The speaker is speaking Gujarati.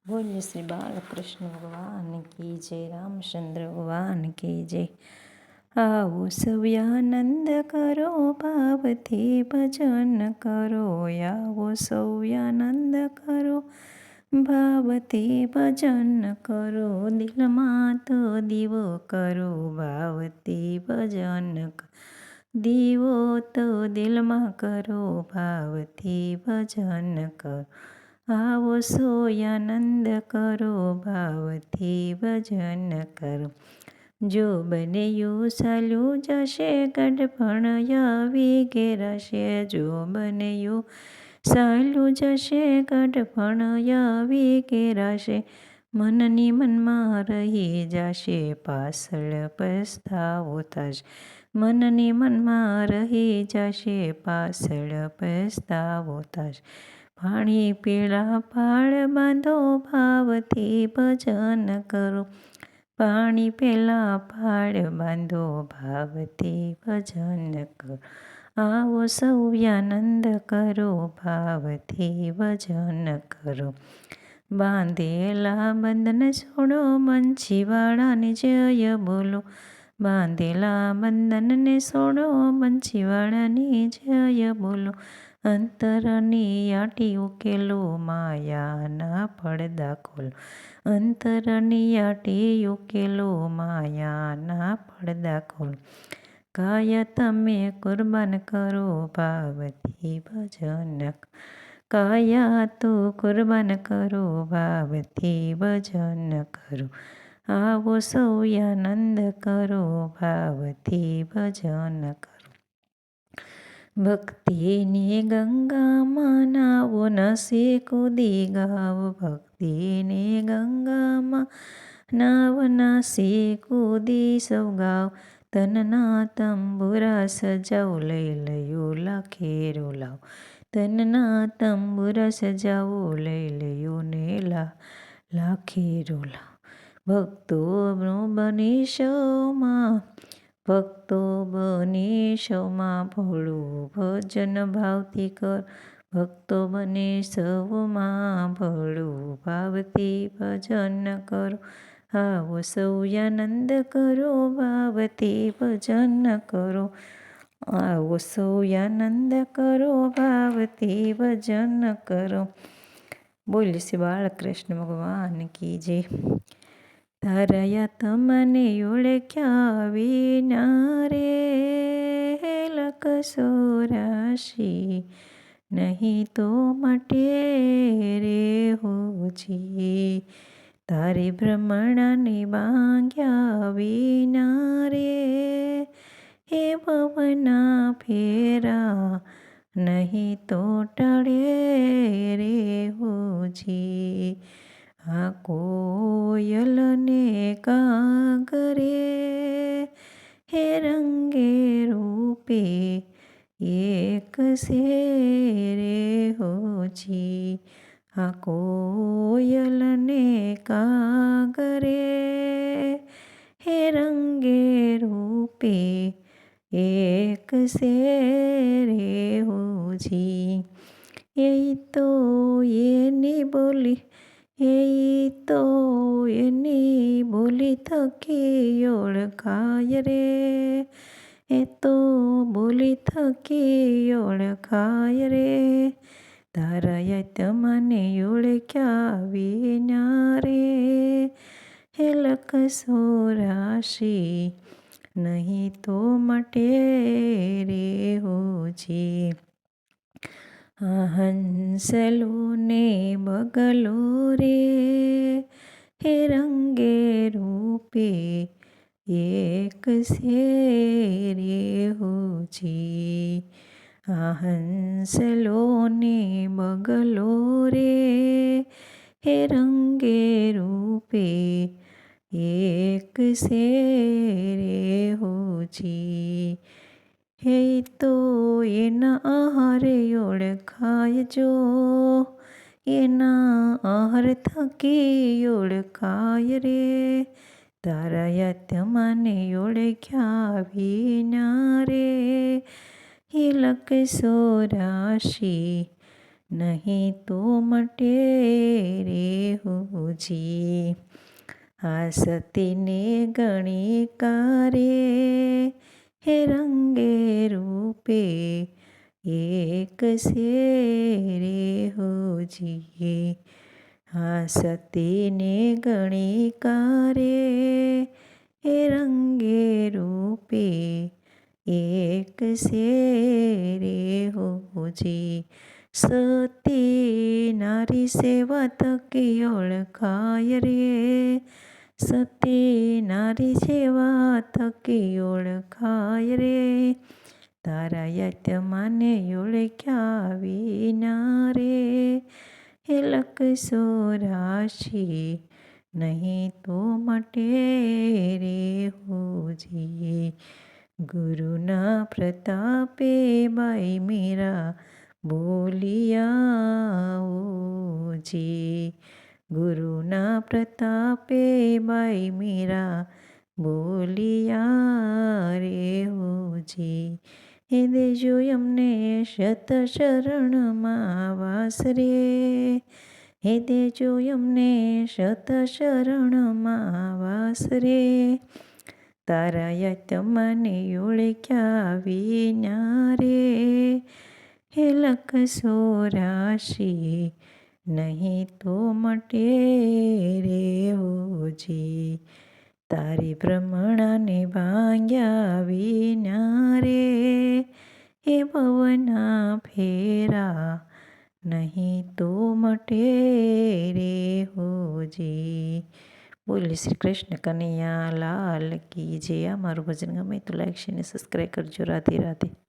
बोलिए श्री बालकृष्ण भगवान की जय। रामचंद्र भगवान की जय। आओ सव्यानंद करो भावથી भजन करो। आओ सव्यानंद करो भावથી भजन करो। દિલમાં તો દીવો કરો ભાવથી ભજન દીવો તો દિલમાં કરો ભાવથી ભજન કરો। આવો સોયાનંદ કરો ભાવથી ભજન કરો। જો બન્યું ચાલ્યું જશે ગઢપણ આવી ઘેરાશે। જો બન્યું ચાલ્યું જશે ગઢપણ આવી ઘેરાશે। મનની મનમાં રહી જશે પાછળ પસ્તાવો થશે। મનની મનમાં રહી જશે પાછળ પસ્તાવો થશે। પાણી પીળા પાળ બાંધો ભાવથી ભજન કરો। પાણી પેલા પાળ બાંધો ભાવથી ભજન કરો। આવો સવ્યાનંદ કરો ભાવથી ભજન કરો। બાંધેલા બંધન છોડો બંસીવાળાની જય બોલો। બાંધેલા બંધનને છોડો બંસીવાળાની જય બોલો। અંતરની આટી ઉકેલો માયાના પડદા ખોલો। અંતરની આટી ઉકેલો માયાના પડદા ખોલો। કાયા તમે કુરબાન કરો ભાવથી ભજન કાયા તો કુરબાન કરો ભાવથી ભજન કરો। આવો સવ્યાનંદ કરો ભાવથી ભજન કરો। ભક્તિની ગંગામાં નાવો નશે કૂદી ગાવ। ભક્તિની ગંગામાં નાવ નશે કૂદી સૌ ગાવ। તનના તંબુરા સજાવો લઈ લ્યો લાખેરો લાવ। તનના તંબુરા સજાવો લઈ લ્યો ને લાખેરો લાવ। ભક્તો બની સૌમાં ભક્તો બની સૌમાં ભળું ભજન ભાવથી કર। ભક્તો બને સૌમાં ભળું ભાવથી ભજન કરો। આવો સવ્યાનંદ કરો ભાવથી ભજન કરો। આવો સવ્યાનંદ કરો ભાવથી ભજન કરો। બોલ શ્રી બાલકૃષ્ણ ભગવાન કી જય। તારયા તમને ઓળખ્યા વિના રે લખશો રાશિ નહીં તો મટે રે હોજી। તારે ભ્રમણાને બાંધ્યા વિના રે હે ભવના ફેરા નહીં તો ટળે રે હોજી। આ કોયલને કાગરે હે રંગે રૂપે એક સે રે હોજી। આ કોયલને કાગરે હે રંગે રૂપે એક સે રે હોજી। એ તો એની બોલી એ તો એની બોલી થકી ઓળખાય રે। એ તો બોલી થકી ઓળખાય રે। તારા તમને ઓળખ્યા વિના રે હે લખશો રાશિ નહીં તો મટે રે હોજી। હંસલો ને બગલો રે હે રંગે રૂપે એક સે રે હોજી। હંસલો ને બગલો રે હે રંગે રૂપે એક સે રે હોજી। હે તો એના આહારે ઓળખાય જો એના આહાર થકી ઓળખાય રે। તારા તમને ઓળખ્યા વિના રે હે લખશો રાશિ નહીં તો મટે રે હો। હોજી. આ સતીને ગણિકારે હે રંગે રૂપે એક સે રે હોજી. આ સતીને ગણિકારે હે રંગે રૂપે એક સે રે હોજી. સતી નારી સેવા થકી ઓળખાય રે. સતી નારી સેવા થકી ઓળખાય રે. તારા યત્યમાને ઓળખ્યા વિના રે. હે લખસો રાશી નહીં તો મટે રે હોજી. ગુરુના પ્રતાપે બાઈ મીરા બોલિયા હોજી. ગુરુના પ્રતાપે બાઈ મીરા બોલિયા રે હોજી. હે દેજો અમને શત શરણમાં વાસ રે. હે દેજો અમને શત શરણમાં વાસ રે. તારા યત્યમાને ઓળખ્યા વિના રે. હે લખસો રાશી નહીં તો મટે રે હોજી. તારી ભ્રમણાને ભાંગ્યા વિના રે. હે ભવના ફેરા નહીં તો મટે રે હોજી. બોલી શ્રી કૃષ્ણ કનૈયા લાલ કી જય. અમારું ભજન ગમે તો લાઈક શેર અને સબસ્ક્રાઈબ કરજો. રાધે રાધે.